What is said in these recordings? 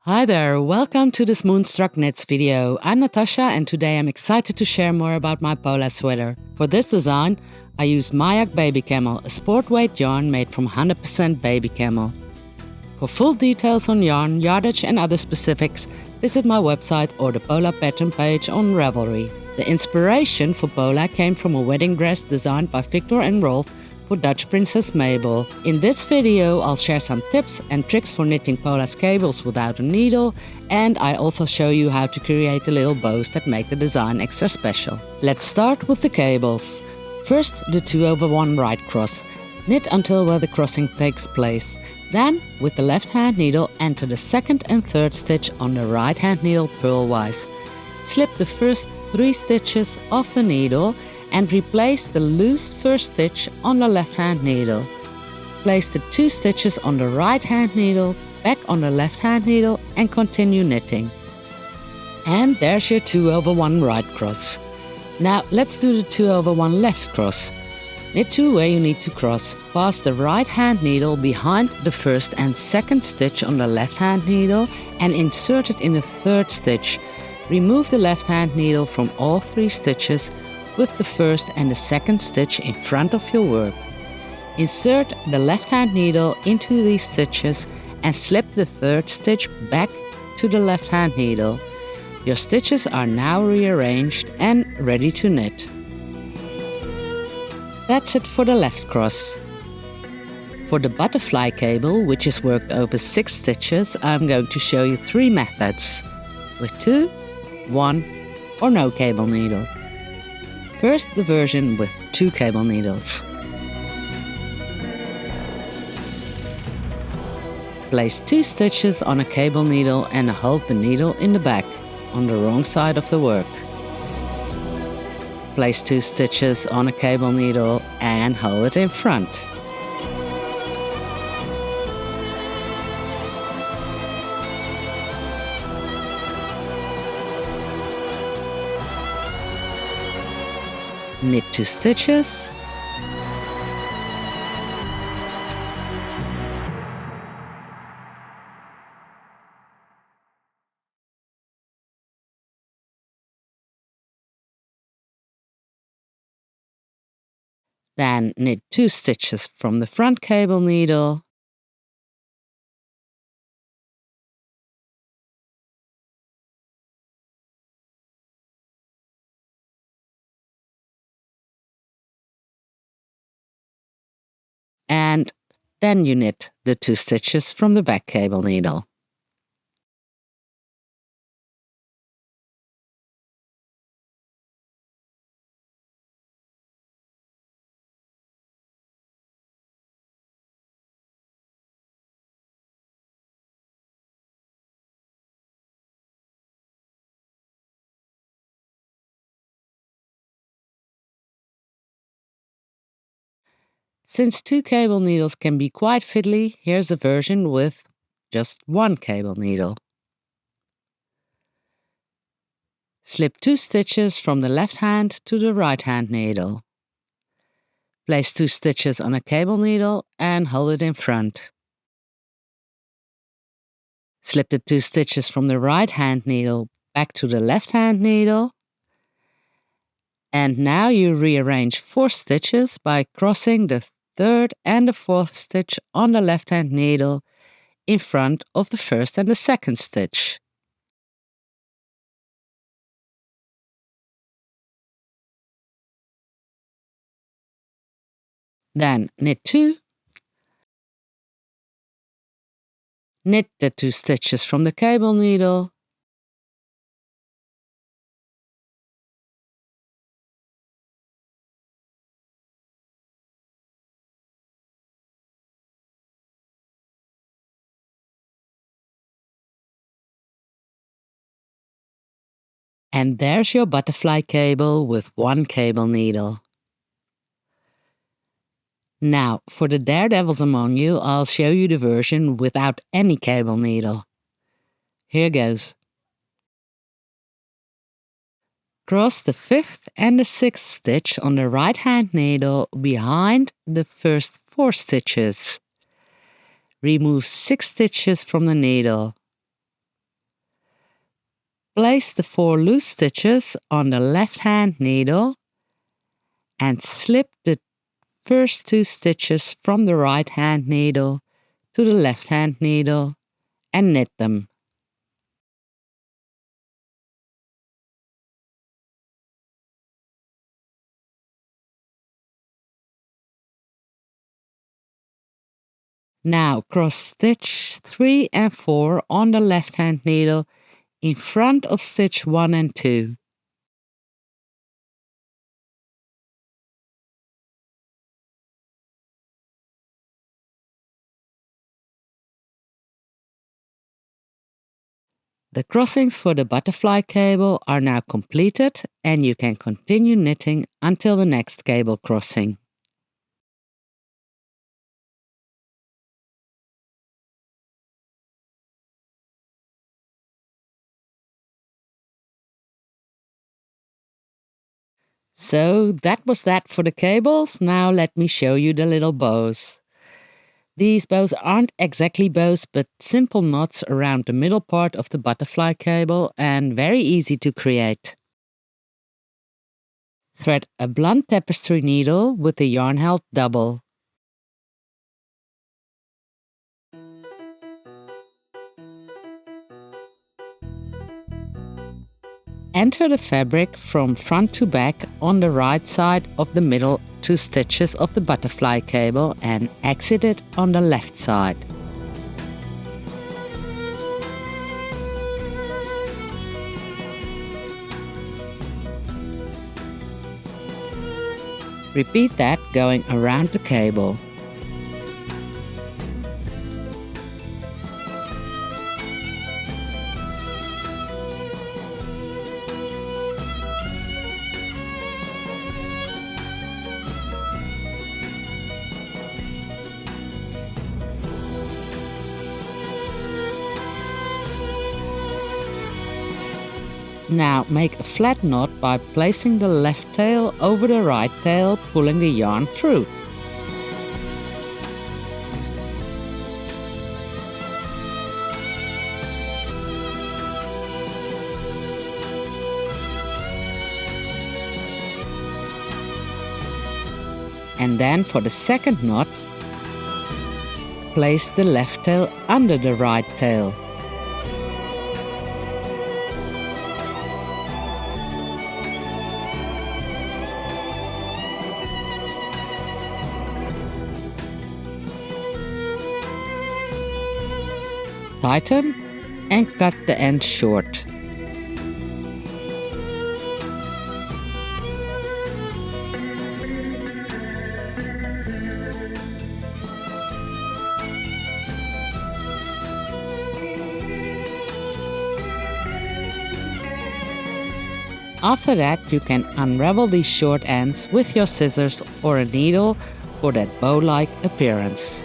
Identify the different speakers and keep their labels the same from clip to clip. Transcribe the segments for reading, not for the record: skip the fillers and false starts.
Speaker 1: Hi there, welcome to this Moonstruck Knits video. I'm Natasha and today I'm excited to share more about my Pola sweater. For this design, I used Mayak baby camel, a sport weight yarn made from 100% baby camel. For full details on yarn, yardage and other specifics, visit my website or the Pola pattern page on Ravelry. The inspiration for Pola came from a wedding dress designed by Victor and Rolf for Dutch Princess Mabel. In this video I'll share some tips and tricks for knitting Pola's cables without a needle, and I also show you how to create the little bows that make the design extra special. Let's start with the cables. First, the 2/1 right cross. Knit until where the crossing takes place. Then, with the left hand needle, enter the second and third stitch on the right hand needle purlwise. Slip the first 3 stitches off the needle and replace the loose first stitch on the left hand needle. Place the 2 stitches on the right hand needle back on the left hand needle and continue knitting. And there's your 2/1 right cross. Now let's do the 2/1 left cross. Knit to where you need to cross. Pass the right hand needle behind the first and second stitch on the left hand needle and insert it in the third stitch. Remove the left hand needle from all 3 stitches with the first and the second stitch in front of your work. Insert the left hand needle into these stitches and slip the third stitch back to the left hand needle. Your stitches are now rearranged and ready to knit. That's it for the left cross. For the butterfly cable, which is worked over 6 stitches, I'm going to show you 3 methods: with 2, 1 or no cable needle. First, the version with 2 cable needles. Place 2 stitches on a cable needle and hold the needle in the back, on the wrong side of the work. Place 2 stitches on a cable needle and hold it in front. Knit 2 stitches. Then knit 2 stitches from the front cable needle. And then you knit the 2 stitches from the back cable needle. Since 2 cable needles can be quite fiddly, here's a version with just 1 cable needle. Slip 2 stitches from the left hand to the right hand needle. Place 2 stitches on a cable needle and hold it in front. Slip the 2 stitches from the right hand needle back to the left hand needle. And now you rearrange 4 stitches by crossing the 3rd and the 4th stitch on the left hand needle in front of the 1st and the 2nd stitch. Then knit 2. Knit the 2 stitches from the cable needle. And there's your butterfly cable with 1 cable needle. Now, for the daredevils among you, I'll show you the version without any cable needle. Here goes. Cross the 5th and the 6th stitch on the right hand needle behind the first 4 stitches. Remove 6 stitches from the needle. Place the 4 loose stitches on the left-hand needle and slip the first 2 stitches from the right-hand needle to the left-hand needle and knit them. Now cross stitch 3 and 4 on the left-hand needle in front of stitch 1 and 2. The crossings for the butterfly cable are now completed and you can continue knitting until the next cable crossing. So that was that for the cables. Now let me show you the little bows. These bows aren't exactly bows but simple knots around the middle part of the butterfly cable and very easy to create. Thread a blunt tapestry needle with the yarn held double. Enter the fabric from front to back on the right side of the middle 2 stitches of the butterfly cable and exit it on the left side. Repeat that going around the cable. Now make a flat knot by placing the left tail over the right tail, pulling the yarn through. And then for the second knot, place the left tail under the right tail. Tighten and cut the end short. After that, you can unravel these short ends with your scissors or a needle for that bow-like appearance.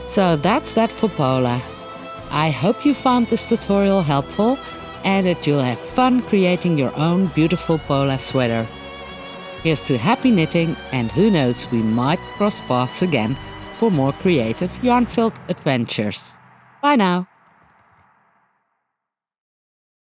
Speaker 1: So that's that for Pola. I hope you found this tutorial helpful and that you'll have fun creating your own beautiful Pola sweater. Here's to happy knitting, and who knows, we might cross paths again for more creative yarn-filled adventures. Bye now!